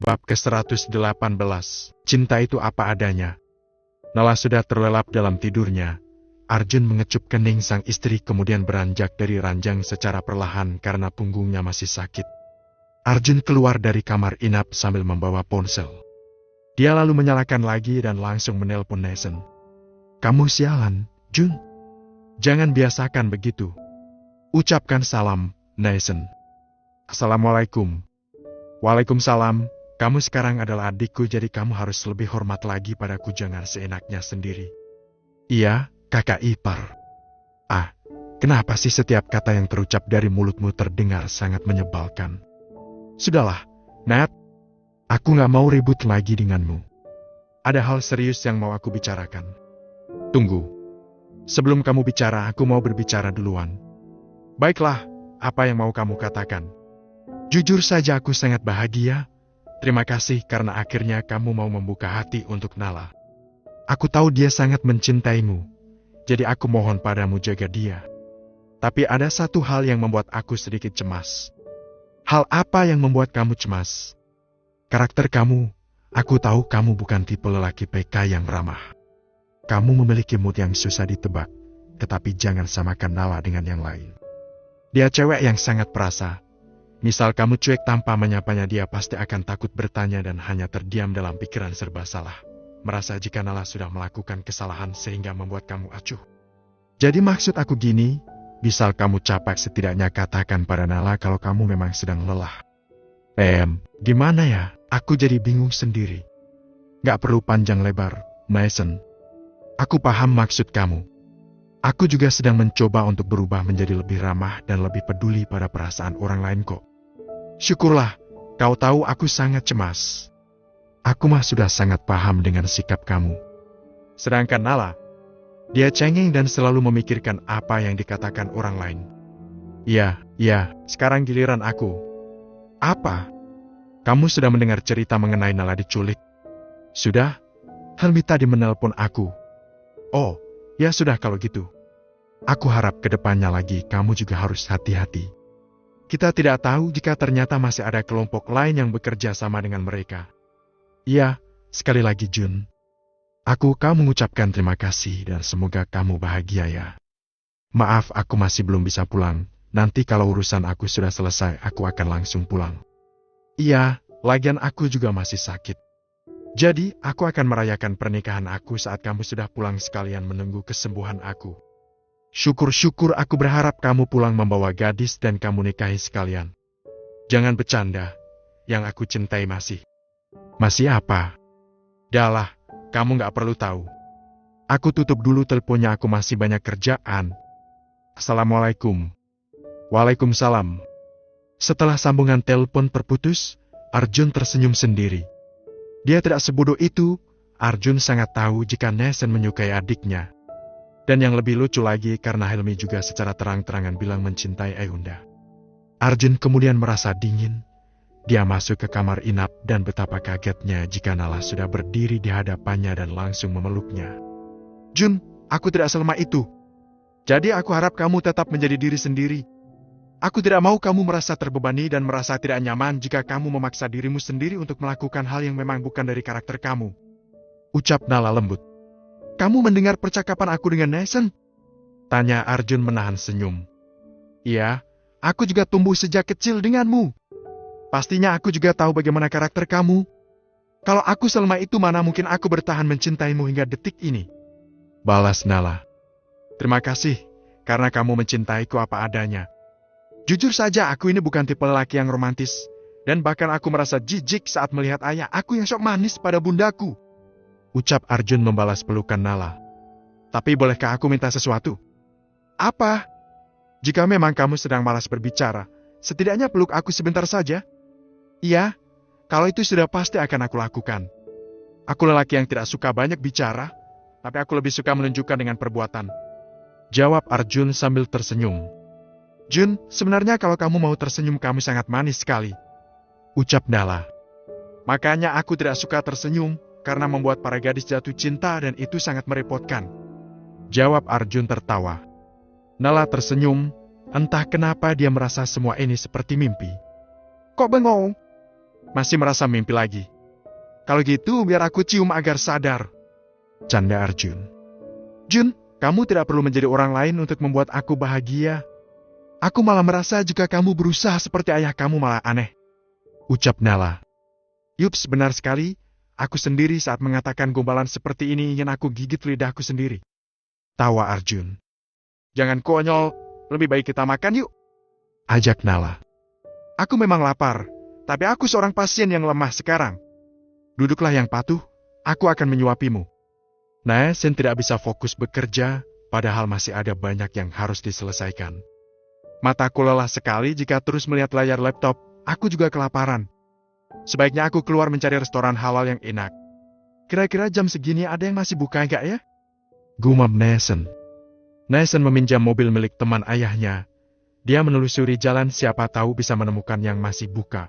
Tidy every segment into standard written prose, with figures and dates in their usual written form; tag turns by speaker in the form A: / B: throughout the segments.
A: Bab ke-118. Cinta itu apa adanya. Nala sudah terlelap dalam tidurnya. Arjun mengecup kening sang istri kemudian beranjak dari ranjang secara perlahan karena punggungnya masih sakit. Arjun keluar dari kamar inap sambil membawa ponsel. Dia lalu menyalakan lagi dan langsung menelpon Nesen. "Kamu sialan, Jun. Jangan biasakan begitu. Ucapkan salam, Nesen." "Assalamualaikum." "Waalaikumsalam. Kamu sekarang adalah adikku jadi kamu harus lebih hormat lagi padaku, jangan seenaknya sendiri." "Iya, kakak ipar." "Ah, kenapa sih setiap kata yang terucap dari mulutmu terdengar sangat menyebalkan?" "Sudahlah, Nat. Aku gak mau ribut lagi denganmu. Ada hal serius yang mau aku bicarakan." "Tunggu. Sebelum kamu bicara, aku mau berbicara duluan." "Baiklah, apa yang mau kamu katakan?" "Jujur saja aku sangat bahagia. Terima kasih karena akhirnya kamu mau membuka hati untuk Nala. Aku tahu dia sangat mencintaimu, jadi aku mohon padamu jaga dia. Tapi ada satu hal yang membuat aku sedikit cemas." "Hal apa yang membuat kamu cemas?" "Karakter kamu. Aku tahu kamu bukan tipe lelaki PK yang ramah. Kamu memiliki mood yang susah ditebak, tetapi jangan samakan Nala dengan yang lain. Dia cewek yang sangat perasa. Misal kamu cuek tanpa menyapanya, dia pasti akan takut bertanya dan hanya terdiam dalam pikiran serba salah. Merasa jika Nala sudah melakukan kesalahan sehingga membuat kamu acuh. Jadi maksud aku gini, misal kamu capek setidaknya katakan pada Nala kalau kamu memang sedang lelah." Gimana ya? Aku jadi bingung sendiri." "Gak perlu panjang lebar, Mason. Aku paham maksud kamu. Aku juga sedang mencoba untuk berubah menjadi lebih ramah dan lebih peduli pada perasaan orang lain kok." "Syukurlah, kau tahu aku sangat cemas." "Aku mah sudah sangat paham dengan sikap kamu." Sedangkan Nala, dia cengeng dan selalu memikirkan apa yang dikatakan orang lain. Iya, sekarang giliran aku." "Apa? Kamu sudah mendengar cerita mengenai Nala diculik?" "Sudah. Helmi tadi menelpon aku." "Oh, ya sudah kalau gitu. Aku harap ke depannya lagi kamu juga harus hati-hati. Kita tidak tahu jika ternyata masih ada kelompok lain yang bekerja sama dengan mereka." "Iya, sekali lagi Jun. Kamu mengucapkan terima kasih dan semoga kamu bahagia ya. Maaf aku masih belum bisa pulang. Nanti kalau urusan aku sudah selesai aku akan langsung pulang." "Iya, lagian aku juga masih sakit. Jadi aku akan merayakan pernikahan aku saat kamu sudah pulang sekalian menunggu kesembuhan aku." "Syukur-syukur, aku berharap kamu pulang membawa gadis dan kamu nikahi sekalian." "Jangan bercanda. Yang aku cintai masih." "Masih apa?" "Dahlah, kamu gak perlu tahu. Aku tutup dulu teleponnya, aku masih banyak kerjaan. Assalamualaikum." "Waalaikumsalam." Setelah sambungan telepon terputus, Arjun tersenyum sendiri. Dia tidak sebodoh itu. Arjun sangat tahu jika Nesen menyukai adiknya. Dan yang lebih lucu lagi karena Helmi juga secara terang-terangan bilang mencintai Ayunda. Arjun kemudian merasa dingin. Dia masuk ke kamar inap dan betapa kagetnya jika Nala sudah berdiri di hadapannya dan langsung memeluknya. "Jun, aku tidak selemah itu. Jadi aku harap kamu tetap menjadi diri sendiri. Aku tidak mau kamu merasa terbebani dan merasa tidak nyaman jika kamu memaksa dirimu sendiri untuk melakukan hal yang memang bukan dari karakter kamu," ucap Nala lembut. "Kamu mendengar percakapan aku dengan Nesen?" tanya Arjun menahan senyum. "Iya, aku juga tumbuh sejak kecil denganmu. Pastinya aku juga tahu bagaimana karakter kamu. Kalau aku selemah itu mana mungkin aku bertahan mencintaimu hingga detik ini," balas Nala. "Terima kasih, karena kamu mencintaiku apa adanya. Jujur saja aku ini bukan tipe lelaki yang romantis, dan bahkan aku merasa jijik saat melihat ayah aku yang sok manis pada bundaku," ucap Arjun membalas pelukan Nala. "Tapi bolehkah aku minta sesuatu?" "Apa?" "Jika memang kamu sedang malas berbicara, setidaknya peluk aku sebentar saja." "Iya, kalau itu sudah pasti akan aku lakukan. Aku lelaki yang tidak suka banyak bicara, tapi aku lebih suka menunjukkan dengan perbuatan," jawab Arjun sambil tersenyum. "Jun, sebenarnya kalau kamu mau tersenyum kamu sangat manis sekali," ucap Nala. "Makanya aku tidak suka tersenyum, karena membuat para gadis jatuh cinta dan itu sangat merepotkan," jawab Arjun tertawa. Nala tersenyum, entah kenapa dia merasa semua ini seperti mimpi. "Kok bengong? Masih merasa mimpi lagi. Kalau gitu biar aku cium agar sadar. Canda Arjun. Jun, kamu tidak perlu menjadi orang lain untuk membuat aku bahagia. Aku malah merasa jika kamu berusaha seperti ayah kamu malah aneh. Ucap Nala. Yups, benar sekali. Aku sendiri saat mengatakan gombalan seperti ini ingin aku gigit lidahku sendiri. Tawa Arjun. Jangan konyol, lebih baik kita makan yuk. Ajak Nala. Aku memang lapar, tapi aku seorang pasien yang lemah sekarang. Duduklah yang patuh, aku akan menyuapimu. Naesen tidak bisa fokus bekerja, padahal masih ada banyak yang harus diselesaikan. Mataku lelah sekali jika terus melihat layar laptop, aku juga kelaparan. Sebaiknya aku keluar mencari restoran halal yang enak. Kira-kira jam segini ada yang masih buka enggak ya? Gumam Naesen. Naesen meminjam mobil milik teman ayahnya. Dia menelusuri jalan siapa tahu bisa menemukan yang masih buka.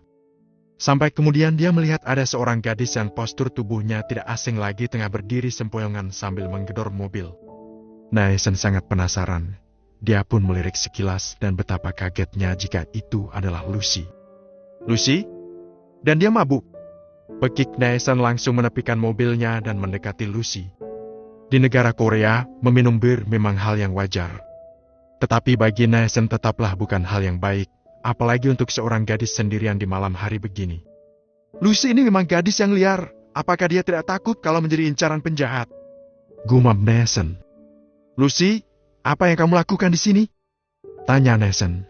A: Sampai kemudian dia melihat ada seorang gadis yang postur tubuhnya tidak asing lagi tengah berdiri sempoyongan sambil menggedor mobil. Naesen sangat penasaran. Dia pun melirik sekilas dan betapa kagetnya jika itu adalah Lucy. Lucy? Dan dia mabuk. Pekik Naesen langsung menepikan mobilnya dan mendekati Lucy. Di negara Korea, meminum bir memang hal yang wajar. Tetapi bagi Naesen tetaplah bukan hal yang baik, apalagi untuk seorang gadis sendirian di malam hari begini. Lucy ini memang gadis yang liar, apakah dia tidak takut kalau menjadi incaran penjahat? Gumam Naesen. Lucy, apa yang kamu lakukan di sini? Tanya Naesen.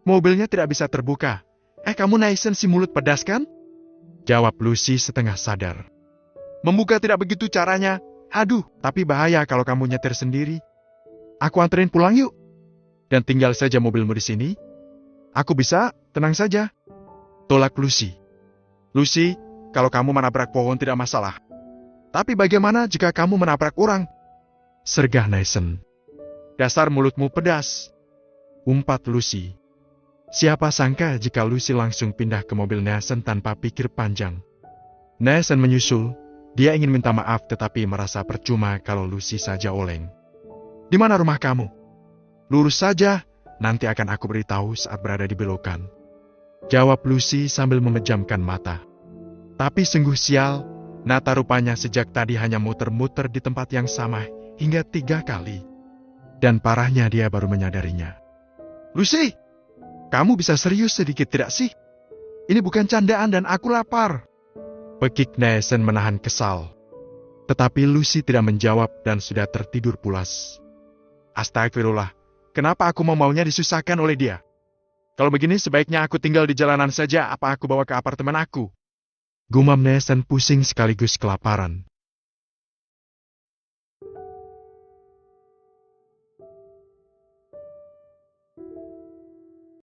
A: Mobilnya tidak bisa terbuka. Kamu Naesen si mulut pedas kan? Jawab Lucy setengah sadar. Membuka tidak begitu caranya. Aduh, tapi bahaya kalau kamu nyetir sendiri. Aku anterin pulang yuk. Dan tinggal saja mobilmu di sini. Aku bisa, tenang saja. Tolak Lucy. Lucy, kalau kamu menabrak pohon tidak masalah. Tapi bagaimana jika kamu menabrak orang? Sergah Naesen. Dasar mulutmu pedas. Umpat Lucy. Siapa sangka jika Lucy langsung pindah ke mobil Naesen tanpa pikir panjang. Naesen menyusul. Dia ingin minta maaf tetapi merasa percuma kalau Lucy saja oleng. Di mana rumah kamu? Lurus saja, nanti akan aku beritahu saat berada di belokan. Jawab Lucy sambil memejamkan mata. Tapi sungguh sial, Nata rupanya sejak tadi hanya muter-muter di tempat yang sama hingga 3 kali. Dan parahnya dia baru menyadarinya. Lucy, kamu bisa serius sedikit tidak sih? Ini bukan candaan dan aku lapar. Pekik Naesen menahan kesal. Tetapi Lucy tidak menjawab dan sudah tertidur pulas. Astagfirullah, kenapa aku maunya disusahkan oleh dia? Kalau begini sebaiknya aku tinggal di jalanan saja, apa aku bawa ke apartemen aku? Gumam Naesen pusing sekaligus kelaparan.